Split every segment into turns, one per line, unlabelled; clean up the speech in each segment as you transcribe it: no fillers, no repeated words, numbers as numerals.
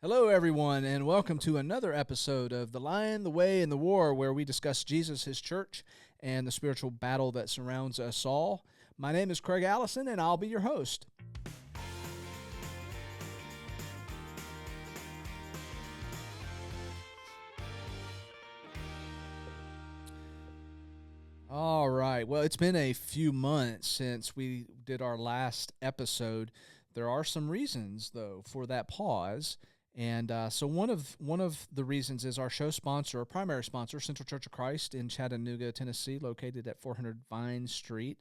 Hello, everyone, and welcome to another episode of The Lion, the Way, and the War, where we discuss Jesus, His church, and the spiritual battle that surrounds us all. My name is Craig Allison, and I'll be your host. All right. Well, it's been a few months since we did our last episode. There are some reasons, though, for that pause. And so one of the reasons is our show sponsor, our primary sponsor, Central Church of Christ in Chattanooga, Tennessee, located at 400 Vine Street,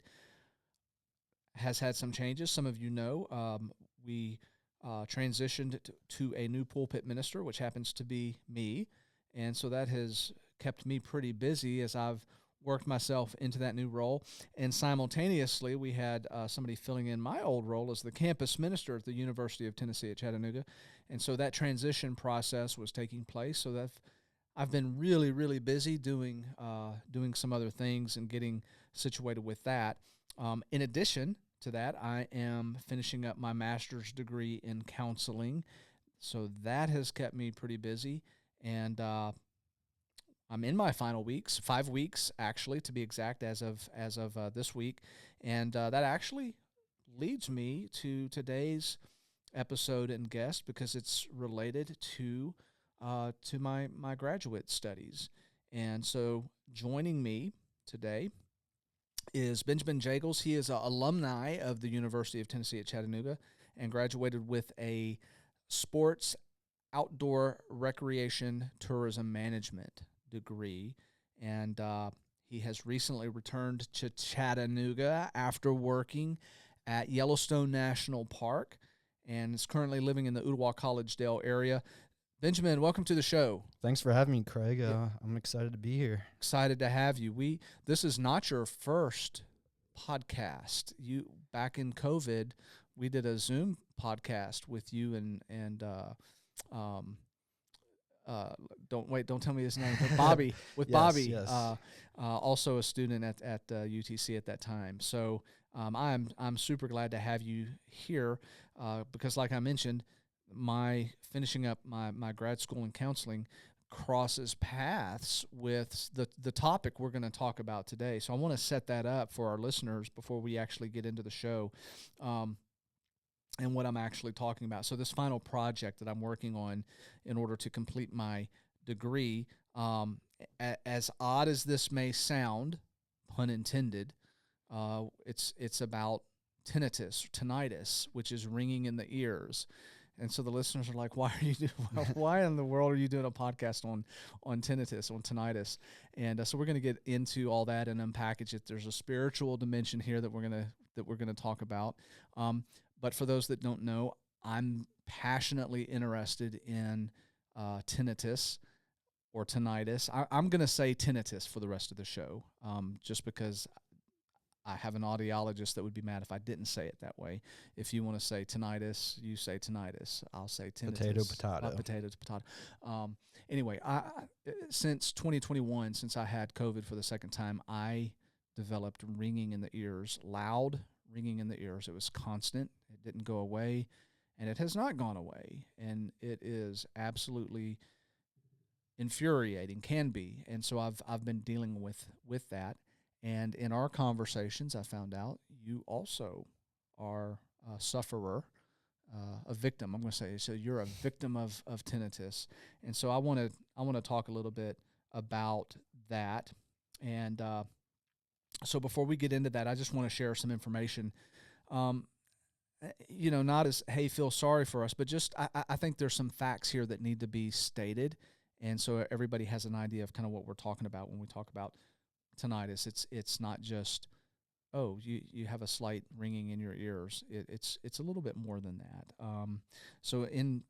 has had some changes. Some of you know we transitioned to a new pulpit minister, which happens to be me. And so that has kept me pretty busy as I've worked myself into that new role. And simultaneously, we had somebody filling in my old role as the campus minister at the University of Tennessee at Chattanooga. And so that transition process was taking place. So that I've been really, really busy doing some other things and getting situated with that. In addition to that, I am finishing up my master's degree in counseling. So that has kept me pretty busy. And I'm in my final weeks, 5 weeks actually, to be exact, as of this week, and that actually leads me to today's episode and guest because it's related to my graduate studies. And so joining me today is Benjamin Jagels. He is an alumni of the University of Tennessee at Chattanooga and graduated with a sports outdoor recreation tourism management degree, and he has recently returned to Chattanooga after working at Yellowstone National Park and is currently living in the Ottawa-Collegedale area. Benjamin, welcome to the show.
Thanks for having me, Craig. I'm excited to be here.
Excited to have you. This is not your first podcast. You back in COVID, we did a Zoom podcast with you and don't tell me his name, but Bobby, with
Yes,
Bobby,
yes.
also a student at UTC at that time. So I'm super glad to have you here because, like I mentioned, my finishing up my grad school in counseling crosses paths with the topic we're going to talk about today. So I want to set that up for our listeners before we actually get into the show. And what I'm actually talking about. So this final project that I'm working on in order to complete my degree, as odd as this may sound, pun intended, it's about tinnitus, which is ringing in the ears. And so the listeners are like, why in the world are you doing a podcast on tinnitus? And so we're going to get into all that and unpackage it. There's a spiritual dimension here that we're going to talk about. But for those that don't know, I'm passionately interested in tinnitus or tinnitus. I'm going to say tinnitus for the rest of the show, just because I have an audiologist that would be mad if I didn't say it that way. If you want to say tinnitus, you say tinnitus. I'll say tinnitus.
Potato, potato.
Potato, potato. Anyway, since 2021, since I had COVID for the second time, I developed ringing in the ears, loud ringing in the ears. It was constant. It didn't go away, and it has not gone away. And it is absolutely infuriating, can be. And so I've been dealing with that. And in our conversations, I found out you also are a sufferer, a victim. I'm going to say so. You're a victim of tinnitus, and so I want to talk a little bit about that. And so before we get into that, I just want to share some information. Not as, hey, feel sorry for us, but just I think there's some facts here that need to be stated, and so everybody has an idea of kind of what we're talking about when we talk about tinnitus. It's not just, oh, you have a slight ringing in your ears. It's a little bit more than that. So in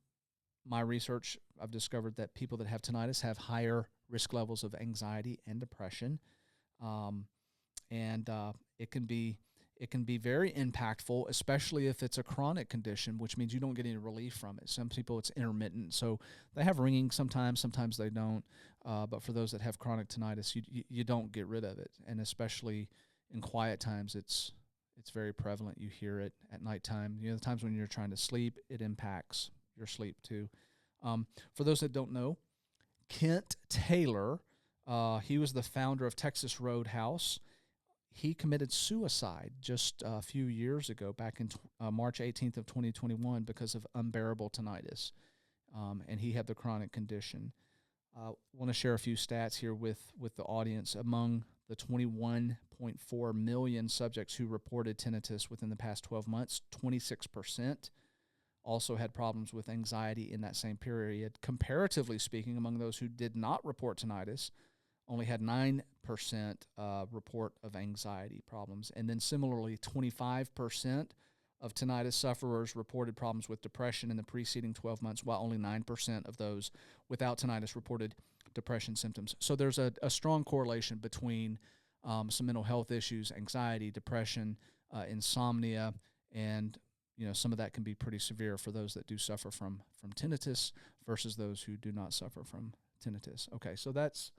my research, I've discovered that people that have tinnitus have higher risk levels of anxiety and depression. And it can be very impactful, especially if it's a chronic condition, which means you don't get any relief from it. Some people, it's intermittent, so they have ringing sometimes they don't. But for those that have chronic tinnitus, you don't get rid of it, and especially in quiet times, it's very prevalent. You hear it at nighttime. The times when you're trying to sleep, it impacts your sleep too. For those that don't know, Kent Taylor, he was the founder of Texas Roadhouse. He committed suicide just a few years ago, back in March 18th of 2021, because of unbearable tinnitus, and he had the chronic condition. I want to share a few stats here with the audience. Among the 21.4 million subjects who reported tinnitus within the past 12 months, 26% also had problems with anxiety in that same period. Comparatively speaking, among those who did not report tinnitus, only had 9% report of anxiety problems. And then similarly, 25% of tinnitus sufferers reported problems with depression in the preceding 12 months, while only 9% of those without tinnitus reported depression symptoms. So there's a strong correlation between some mental health issues, anxiety, depression, insomnia, and some of that can be pretty severe for those that do suffer from tinnitus versus those who do not suffer from tinnitus. Okay, so that's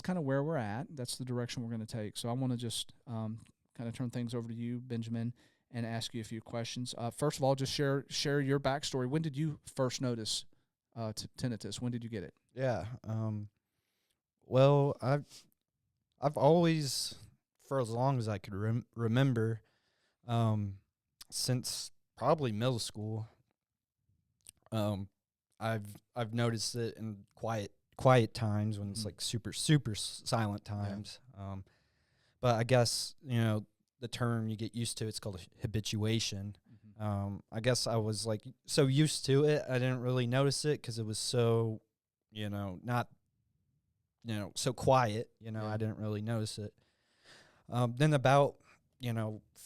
kind of where we're at. That's the direction we're going to take. So I want to just kind of turn things over to you, Benjamin, and ask you a few questions. First of all, just share your backstory. When did you first notice tinnitus? When did you get it?
Yeah. Well, I've always, for as long as I could remember, since probably middle school, I've noticed it in quiet times when it's like super silent times. Yeah. But I guess the term you get used to, it's called habituation. I guess I was like so used to it, I didn't really notice it because it was so not so quiet. Yeah. I didn't really notice it. Then about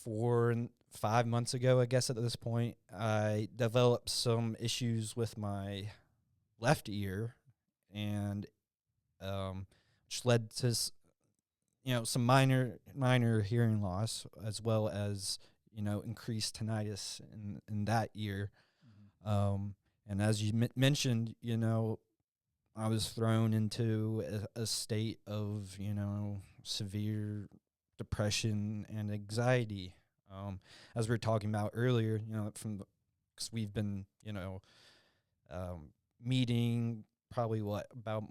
4 and 5 months ago, I guess at this point, I developed some issues with my left ear, and which led to some minor hearing loss, as well as increased tinnitus in that ear. And as you mentioned, I was thrown into a state of severe depression and anxiety. As we were talking about earlier, because we've been meeting probably about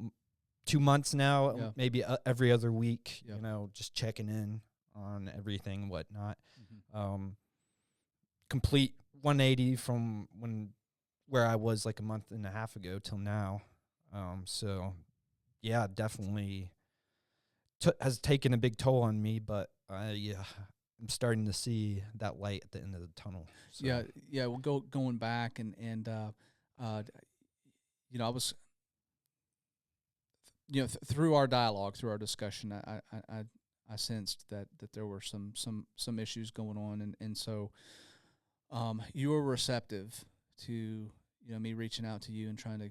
2 months now, yeah. Maybe every other week, yep. Just checking in on everything and whatnot. Complete 180 from where I was like a month and a half ago till now. So yeah, definitely has taken a big toll on me, but I'm starting to see that light at the end of the tunnel. So.
Yeah. Well, going back and I was, through our dialogue, through our discussion, I sensed that there were some issues going on, and so you were receptive to me reaching out to you and trying to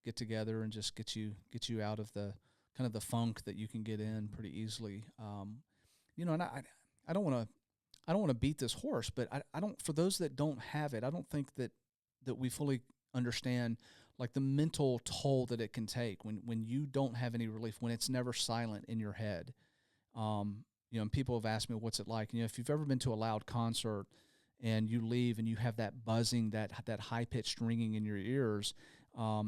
get together and just get you out of the kind of the funk that you can get in pretty easily. And I don't want to beat this horse, but I don't, for those that don't have it, I don't think that we fully understand like the mental toll that it can take when you don't have any relief, when it's never silent in your head. And people have asked me, what's it like? If you've ever been to a loud concert and you leave and you have that buzzing, that high-pitched ringing in your ears,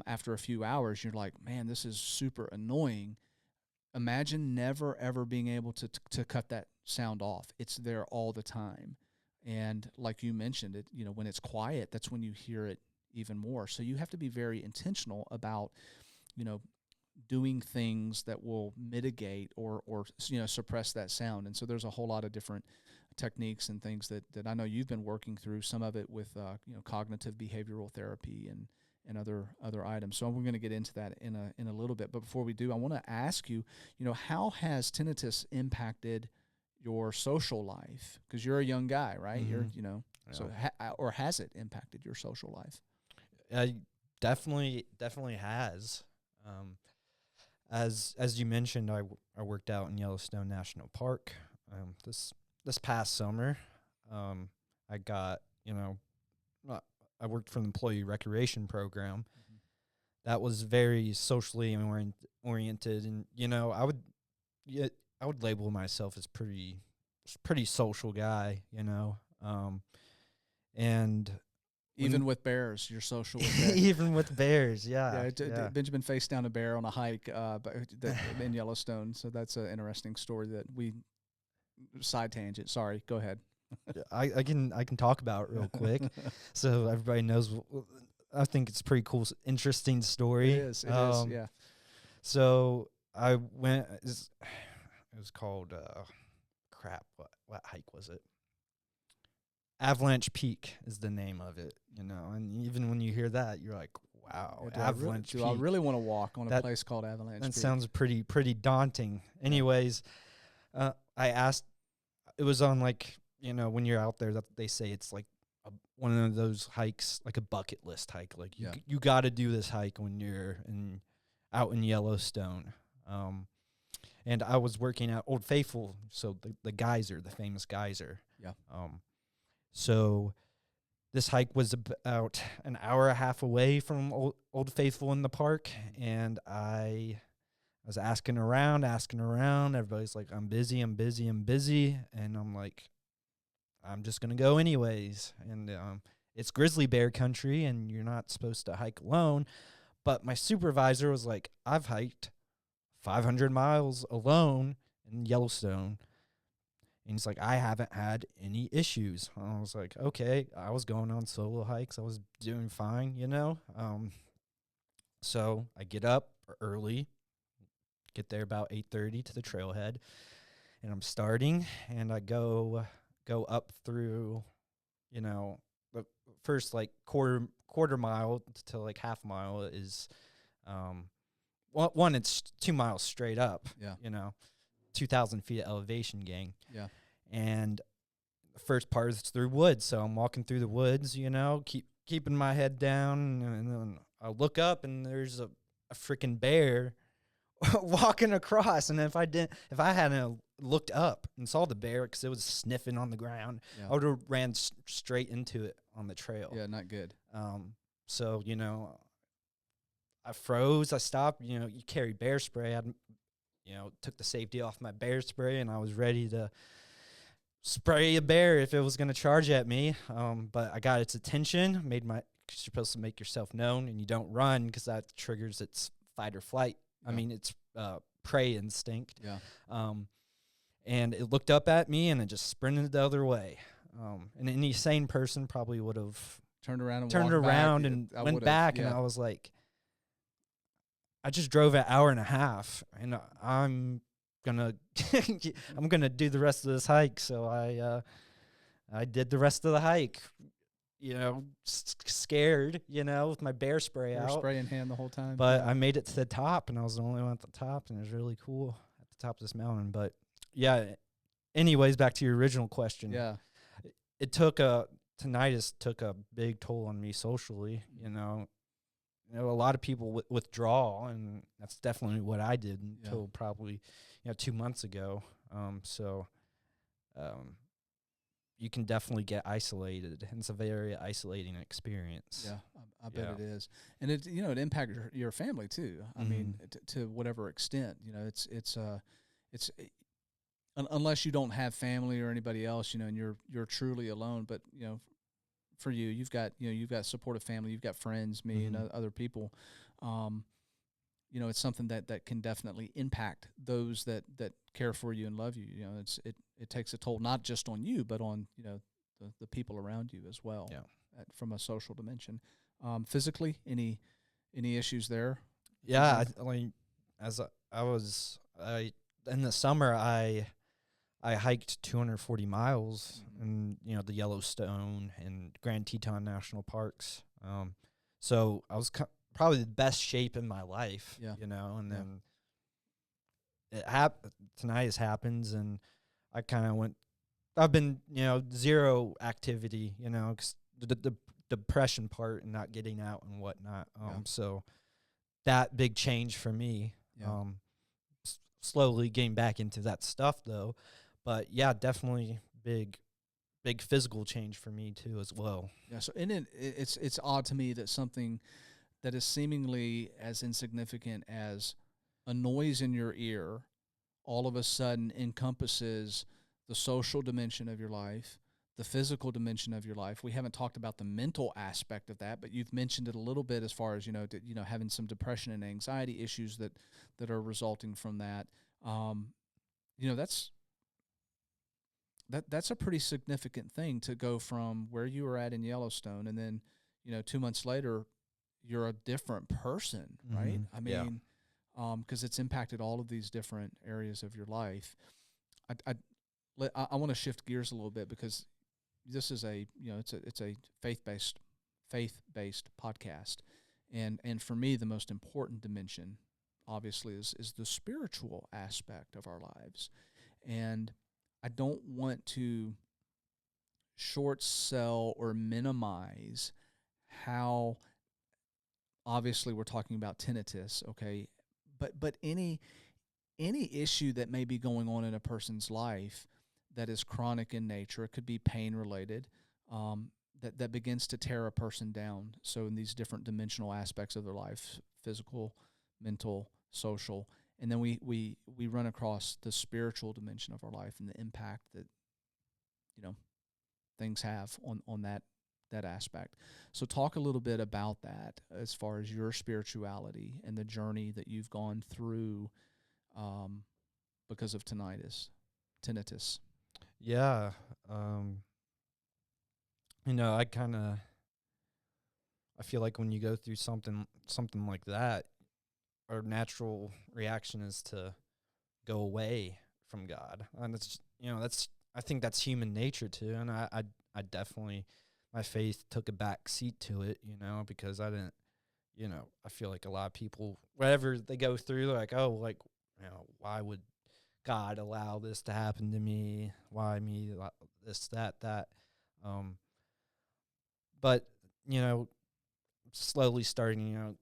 after a few hours, you're like, man, this is super annoying. Imagine never, ever being able to cut that sound off. It's there all the time. And like you mentioned, it, when it's quiet, that's when you hear it even more. So you have to be very intentional about, doing things that will mitigate or suppress that sound. And so there's a whole lot of different techniques and things that I know you've been working through, some of it with cognitive behavioral therapy and other items. So we're going to get into that in a little bit. But before we do, I want to ask you, how has tinnitus impacted your social life? Because you're a young guy, right?
Mm-hmm.
You're,
yeah.
So or has it impacted your social life?
Definitely has. As you mentioned, I worked out in Yellowstone National Park. This past summer, I got I worked for the employee recreation program. Mm-hmm. That was very socially oriented, and I would label myself as pretty social guy, and
Even with bears, you're social with bears.
Even with bears,
Yeah,
yeah.
Benjamin faced down a bear on a hike in Yellowstone. So that's an interesting story that we side tangent. Sorry, go ahead.
Yeah, I can talk about it real quick, so everybody knows. I think it's a pretty cool, interesting story.
It is. It is. Yeah.
So I went. It was called crap. What hike was it? Avalanche Peak is the name of it. And even when you hear that, you're like, wow, Avalanche Peak.
Do I really want to walk on a place called Avalanche Peak?
That sounds pretty daunting. Anyways, I asked. It was on when you're out there that they say it's like one of those hikes, like a bucket list hike. Like you got to do this hike when you're out in Yellowstone. And I was working at Old Faithful, so the geyser, the famous geyser.
Yeah.
So this hike was about an hour and a half away from Old Faithful in the park, and I was asking around. Everybody's like, I'm busy. And I'm like, I'm just going to go anyways. And it's grizzly bear country, and you're not supposed to hike alone. But my supervisor was like, I've hiked 500 miles alone in Yellowstone. And he's like, I haven't had any issues. I was like, okay. I was going on solo hikes. I was doing fine, So I get up early, get there about 8:30 to the trailhead, and I'm starting, and I go up through, the first quarter mile to half mile is, one, it's 2 miles straight up.
Yeah.
2,000 feet of elevation, gang.
Yeah.
And the first part is through woods. So I'm walking through the woods, keeping my head down. And then I look up, and there's a freaking bear walking across. And if I hadn't looked up and saw the bear because it was sniffing on the ground, I would have ran straight into it on the trail.
Yeah, not good.
So, I froze. I stopped. You carry bear spray. I took the safety off my bear spray, and I was ready to spray a bear if it was going to charge at me. But I got its attention, cause you're supposed to make yourself known, and you don't run because that triggers its fight or flight. Yeah. I mean, it's prey instinct.
Yeah.
And it looked up at me, and it just sprinted the other way. And any sane person probably would have
turned around
and went back, and I was like, I just drove an hour and a half, and I'm gonna do the rest of this hike. So I did the rest of the hike, scared, with my bear spray out,
spray in hand the whole time.
But I made it to the top, and I was the only one at the top, and it was really cool at the top of this mountain. But yeah, anyways, back to your original question.
Yeah,
tinnitus took a big toll on me socially. A lot of people withdraw, and that's definitely what I did until probably 2 months ago. You can definitely get isolated, and it's a very isolating experience.
Yeah, I bet it is, and it impacts your family too. I mean, to whatever extent, it's unless you don't have family or anybody else, and you're truly alone. But for you, you've got supportive family, you've got friends, me and other people. It's something that can definitely impact those that care for you and love you. It takes a toll not just on you, but on the people around you as well.
Yeah.
From a social dimension. Physically, any issues there?
Yeah, in the summer I hiked 240 miles in the Yellowstone and Grand Teton National Parks. So I was probably the best shape in my life.
Yeah.
And then tinnitus happens, and I kind of went. I've been zero activity, because the depression part and not getting out and whatnot. So that big change for me.
Yeah.
Slowly getting back into that stuff though. But yeah, definitely big physical change for me too as well.
Yeah. So it's odd to me that something that is seemingly as insignificant as a noise in your ear all of a sudden encompasses the social dimension of your life, the physical dimension of your life. We haven't talked about the mental aspect of that, but you've mentioned it a little bit as far as, having some depression and anxiety issues that are resulting from that. That's that's a pretty significant thing to go from where you were at in Yellowstone, and then 2 months later you're a different person, right? I mean, because it's impacted all of these different areas of your life. I want to shift gears a little bit, because this is it's a faith-based podcast, and for me the most important dimension obviously is the spiritual aspect of our lives. And I don't want to short sell or minimize how, obviously we're talking about tinnitus, okay, but any issue that may be going on in a person's life that is chronic in nature. It could be pain related, that begins to tear a person down. So in these different dimensional aspects of their life, physical, mental, social, and then we run across the spiritual dimension of our life and the impact that things have on that aspect. So talk a little bit about that as far as your spirituality and the journey that you've gone through because of tinnitus.
Yeah. I feel like when you go through something like that, our natural reaction is to go away from God. And I think that's human nature too. And I definitely, my faith took a back seat to it, because I didn't, I feel like a lot of people, whatever they go through, they're like, oh, like, why would God allow this to happen to me? Why me? This, that. But slowly starting,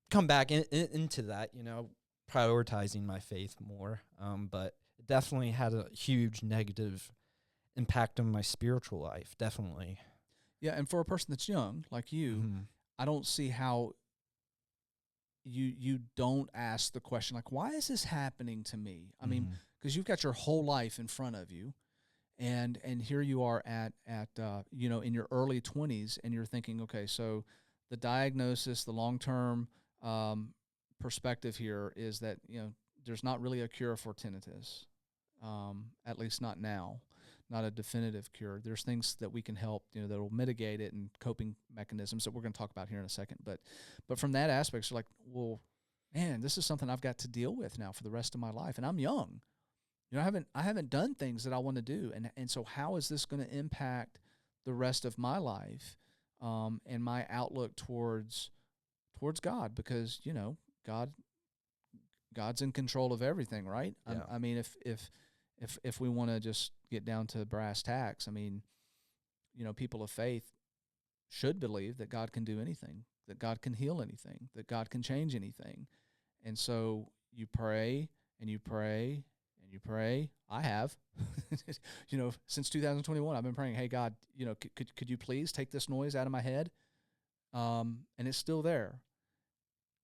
come back into that, prioritizing my faith more. But it definitely had a huge negative impact on my spiritual life. Definitely.
Yeah, and for a person that's young like you, I don't see how you don't ask the question, like, why is this happening to me? I mean, because you've got your whole life in front of you, and here you are at in your early 20s, and you're thinking, okay, so the diagnosis, the long-term perspective here is that there's not really a cure for tinnitus, at least not now, not a definitive cure. There's things that we can help, that will mitigate it, and coping mechanisms that we're going to talk about here in a second. But from that aspect, it's like, well, man, this is something I've got to deal with now for the rest of my life, and I'm young. I haven't done things that I want to do, and so how is this going to impact the rest of my life, and my outlook towards God? Because God's in control of everything, right?
Yeah.
I mean, if we want to just get down to brass tacks, I mean, people of faith should believe that God can do anything, that God can heal anything, that God can change anything. And so you pray and you pray and you pray. I have, since 2021, I've been praying, hey, God, could you please take this noise out of my head? And it's still there.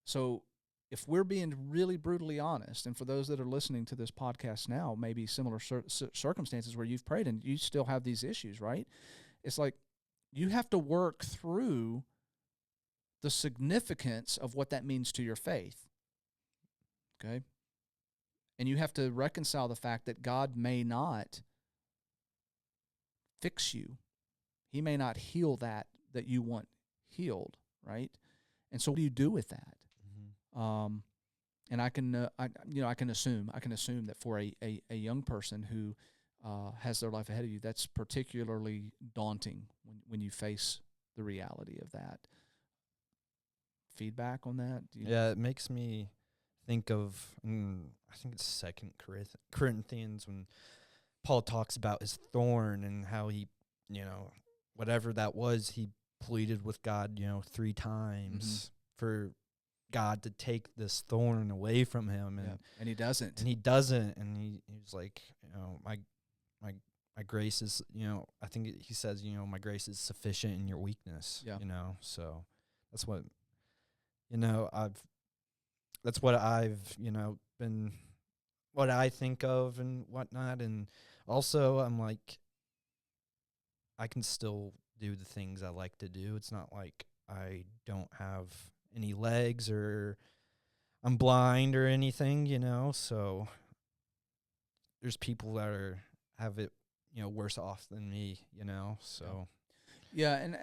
So if we're being really brutally honest, and for those that are listening to this podcast now, maybe similar circumstances where you've prayed and you still have these issues, right? It's like you have to work through the significance of what that means to your faith, okay? And you have to reconcile the fact that God may not fix you. He may not heal that you want healed, right? And so what do you do with that? And I can assume that for a young person who has their life ahead of you, that's particularly daunting when you face the reality of that. Feedback on that?
Yeah, it makes me think of, I think it's 2 Corinthians, when Paul talks about his thorn and how he, whatever that was, he pleaded with God, 3 times for God to take this thorn away from him,
and he doesn't.
And he's like, my grace is, I think he says, my grace is sufficient in your weakness.
Yeah.
So that's what, I've been, what I think of and whatnot. And also I'm like, I can still do the things I like to do. It's not like I don't have any legs or I'm blind or anything, so there's people that have it, worse off than me, so.
Yeah, and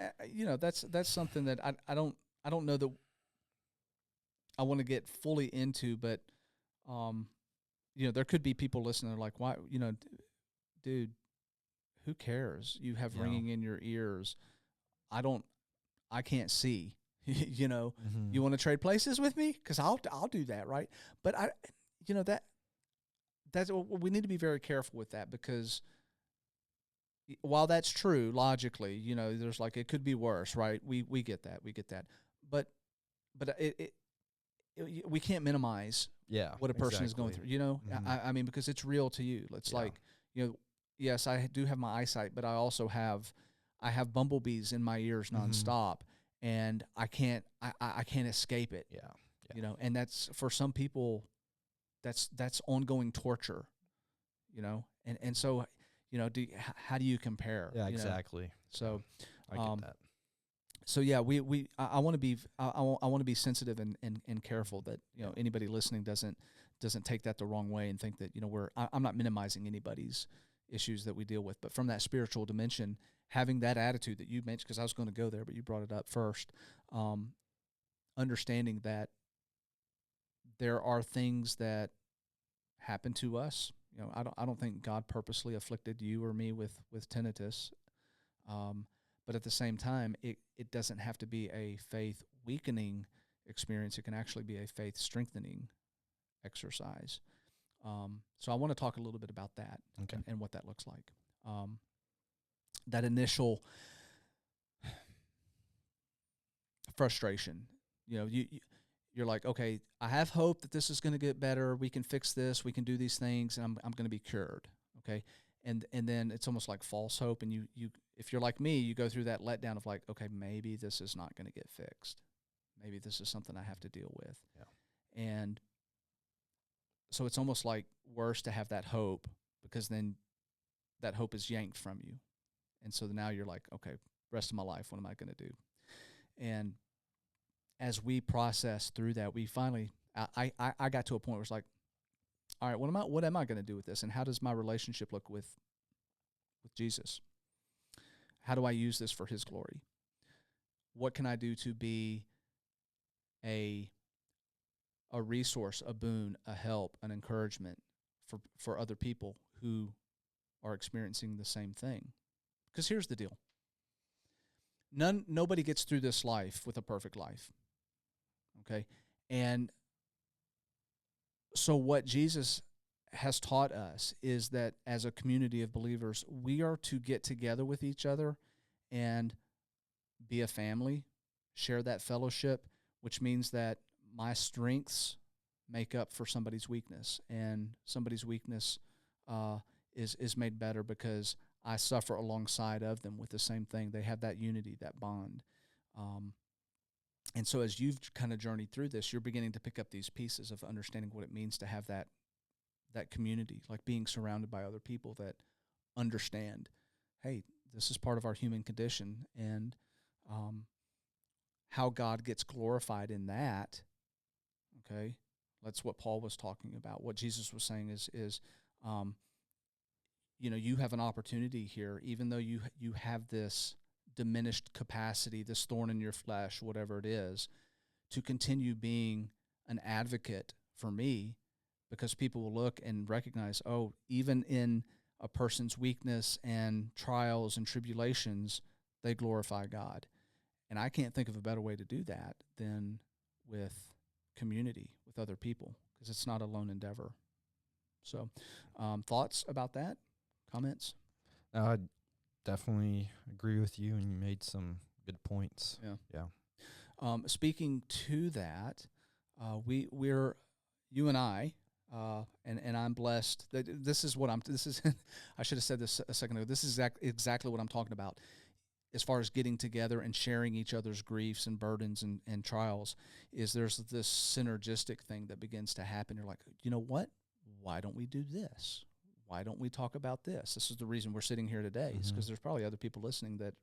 that's something that I don't know that I want to get fully into, but um, there could be people listening. They're like, why, dude, who cares? You have
Yeah.
ringing in your ears. I can't see. You know,
Mm-hmm.
you want to trade places with me? Because I'll do that, right? But that's we need to be very careful with that, because while that's true logically, there's like it could be worse, right? We get that, but we can't minimize
Yeah,
what a person is going
exactly.
through.
Mm-hmm.
I mean, because it's real to you. It's
Yeah.
like, yes, I do have my eyesight, but I have bumblebees in my ears nonstop, and I can't escape it.
Yeah.
And that's, for some people, that's ongoing torture. And so, how do you compare?
Yeah, exactly.
So,
I get that.
so yeah, I want to be I want to be sensitive and careful that anybody listening doesn't take that the wrong way and think that I'm not minimizing anybody's issues that we deal with, but from that spiritual dimension, having that attitude that you mentioned, because I was going to go there, but you brought it up first, understanding that there are things that happen to us. I don't think God purposely afflicted you or me with tinnitus. But at the same time, it doesn't have to be a faith weakening experience. It can actually be a faith strengthening exercise. So I want to talk a little bit about that.
Okay.
And what that looks like. That initial frustration, you're like, okay, I have hope that this is going to get better. We can fix this. We can do these things, and I'm going to be cured. Okay. And then it's almost like false hope. And you if you're like me, you go through that letdown of like, okay, maybe this is not going to get fixed. Maybe this is something I have to deal with.
Yeah.
And so it's almost like worse to have that hope, because then that hope is yanked from you. And so now you're like, okay, rest of my life, what am I going to do? And as we process through that, we finally, I got to a point where it's like, all right, what am I going to do with this? And how does my relationship look with Jesus? How do I use this for his glory? What can I do to be a resource, a boon, a help, an encouragement for other people who are experiencing the same thing? Because here's the deal. Nobody gets through this life with a perfect life. Okay? And so what Jesus has taught us is that as a community of believers, we are to get together with each other and be a family, share that fellowship, which means that my strengths make up for somebody's weakness, and somebody's weakness is made better because I suffer alongside of them with the same thing. They have that unity, that bond. And so as you've kind of journeyed through this, you're beginning to pick up these pieces of understanding what it means to have that community, like being surrounded by other people that understand, hey, this is part of our human condition, and how God gets glorified in that. Okay, that's what Paul was talking about. What Jesus was saying is you have an opportunity here, even though you have this diminished capacity, this thorn in your flesh, whatever it is, to continue being an advocate for me, because people will look and recognize, oh, even in a person's weakness and trials and tribulations, they glorify God. And I can't think of a better way to do that than with community, with other people, because it's not a lone endeavor. So, thoughts about that? Comments?
I definitely agree with you, and you made some good points.
Yeah. Speaking to that, we're you and I, and I'm blessed that this is I should have said this a second ago. This is exactly what I'm talking about as far as getting together and sharing each other's griefs and burdens and trials. Is there's this synergistic thing that begins to happen. You're like, you know what? Why don't we do this? why don't we talk about this? This is the reason we're sitting here today, is because there's probably other people listening that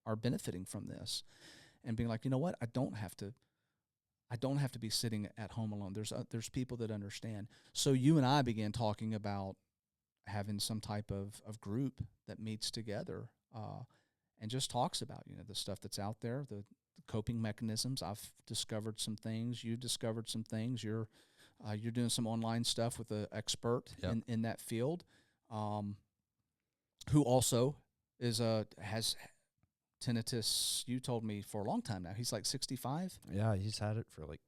are benefiting from this and being like, you know what, I don't have to be sitting at home alone. There's people that understand. So you and I began talking about having some type of group that meets together and just talks about, the stuff that's out there, the coping mechanisms. I've discovered some things. You discovered some things. You're doing some online stuff with an expert in that field, who also has tinnitus. You told me for a long time now. He's like 65.
Yeah, he's had it for like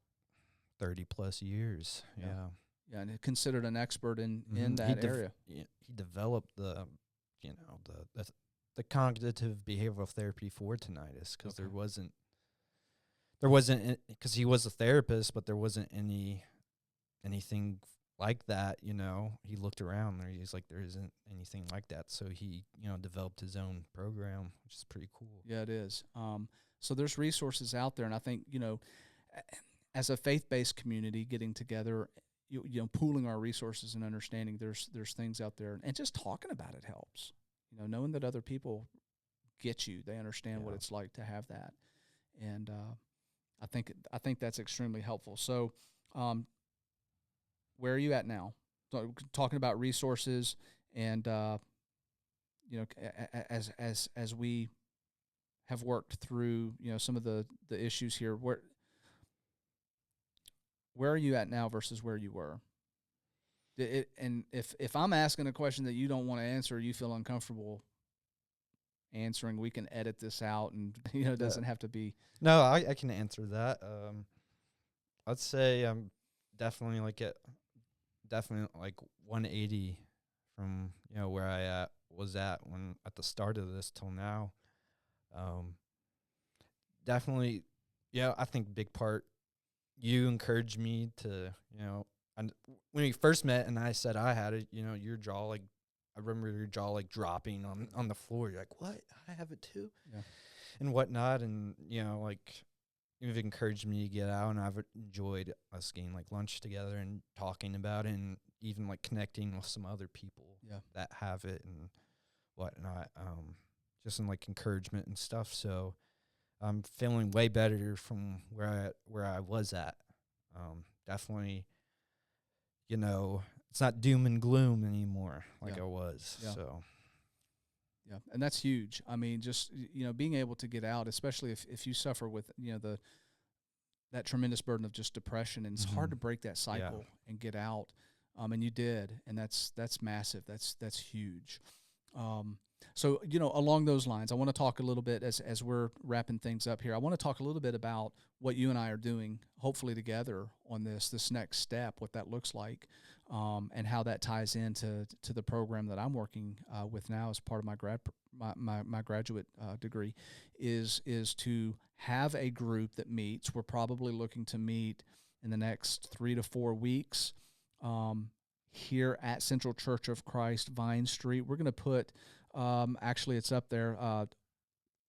30 plus years. Yeah,
and considered an expert in that area.
He developed the cognitive behavioral therapy for tinnitus, because there wasn't because he was a therapist, but there wasn't anything like that. He looked around there. He's like, there isn't anything like that. So he, developed his own program, which is pretty cool.
Yeah, it is. So there's resources out there. And I think, as a faith-based community getting together, pooling our resources and understanding there's things out there, and just talking about it helps. Knowing that other people get you, they understand what it's like to have that. And, I think that's extremely helpful. So, where are you at now? So, talking about resources, and as we have worked through some of the issues here, where are you at now versus where you were? And if I'm asking a question that you don't want to answer, you feel uncomfortable answering, we can edit this out, and it doesn't have to be.
No, I can answer that. I'd say I'm definitely like 180 from where I was at the start of this till now. Definitely, I think big part, you encouraged me to, and when we first met and I said I had it, your jaw, I remember your jaw dropping on the floor. You're like, what? I have it too?
Yeah.
And whatnot. And, you've encouraged me to get out, and I've enjoyed us getting lunch together and talking about it, and even connecting with some other people that have it and whatnot. Just in encouragement and stuff. So I'm feeling way better from where I was at. Definitely, it's not doom and gloom anymore I was.
Yeah.
So.
Yeah, and that's huge. I mean, just being able to get out, especially if you suffer with that tremendous burden of just depression, and it's hard to break that cycle and get out. And you did, and that's massive. That's huge. So along those lines, I want to talk a little bit as we're wrapping things up here. I want to talk a little bit about what you and I are doing, hopefully together, on this next step, what that looks like, and how that ties into the program that I'm working with now as part of my graduate degree, is to have a group that meets. We're probably looking to meet in the next 3 to 4 weeks here at Central Church of Christ, Vine Street. We're going to put, actually it's up there,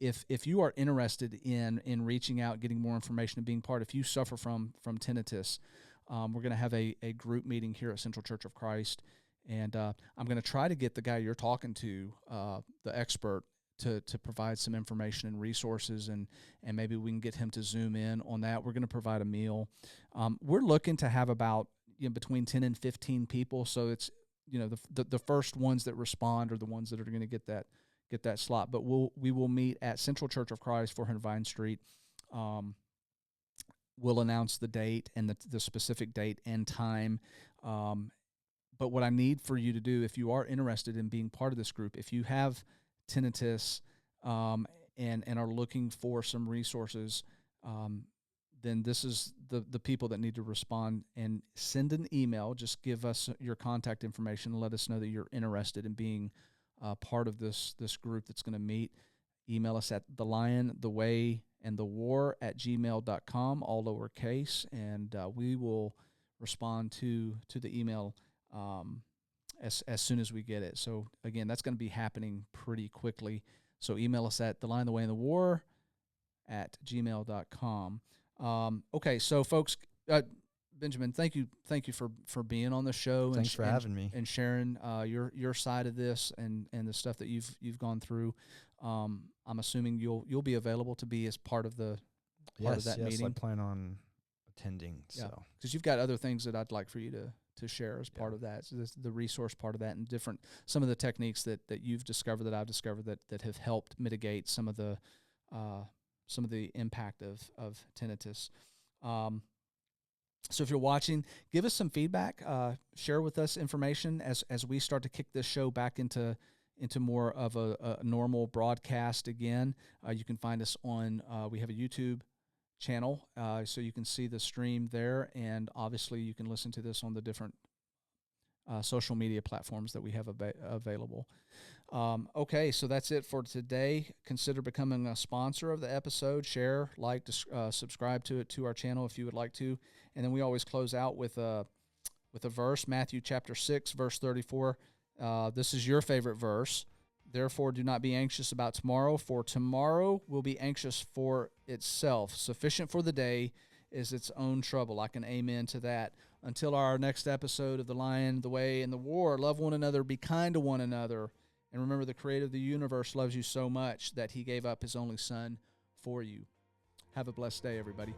if you are interested in reaching out, getting more information, and being part, if you suffer from tinnitus, we're going to have a group meeting here at Central Church of Christ, and I'm going to try to get the guy you're talking to, the expert, to provide some information and resources, and maybe we can get him to zoom in on that. We're going to provide a meal. We're looking to have about between 10 and 15 people, so it's the first ones that respond are the ones that are going to get that slot. But we will meet at Central Church of Christ, 400 Vine Street. We'll announce the date and the specific date and time. But what I need for you to do, if you are interested in being part of this group, if you have tinnitus and are looking for some resources, then this is the people that need to respond and send an email. Just give us your contact information and let us know that you're interested in being part of this group that's going to meet. Email us at thelionthewayandthewar@gmail.com, all lowercase, and we will respond to the email as soon as we get it. So again, that's going to be happening pretty quickly. So email us at thelionthewayandthewar@gmail.com. Okay, so folks, Benjamin, thank you for being on the show.
Thanks for having me
and sharing your side of this and the stuff that you've gone through. I'm assuming you'll be available to be as part of that meeting.
I plan on attending.
Yeah,
so
because you've got other things that I'd like for you to share as part of that. So the resource part of that, and some of the techniques that you've discovered, that I've discovered, that have helped mitigate some of the impact of tinnitus. So if you're watching, give us some feedback. Share with us information as we start to kick this show back into more of a normal broadcast again. You can find us on, we have a YouTube channel, so you can see the stream there, and obviously you can listen to this on the different social media platforms that we have available. Okay, so that's it for today. Consider becoming a sponsor of the episode. Share, like, subscribe to our channel if you would like to. And then we always close out with a verse, Matthew chapter 6, verse 34. This is your favorite verse. Therefore, do not be anxious about tomorrow, for tomorrow will be anxious for itself. Sufficient for the day is its own trouble. I can amen to that. Until our next episode of The Lion, the Way, and the War, love one another, be kind to one another, and remember the Creator of the universe loves you so much that he gave up his only Son for you. Have a blessed day, everybody.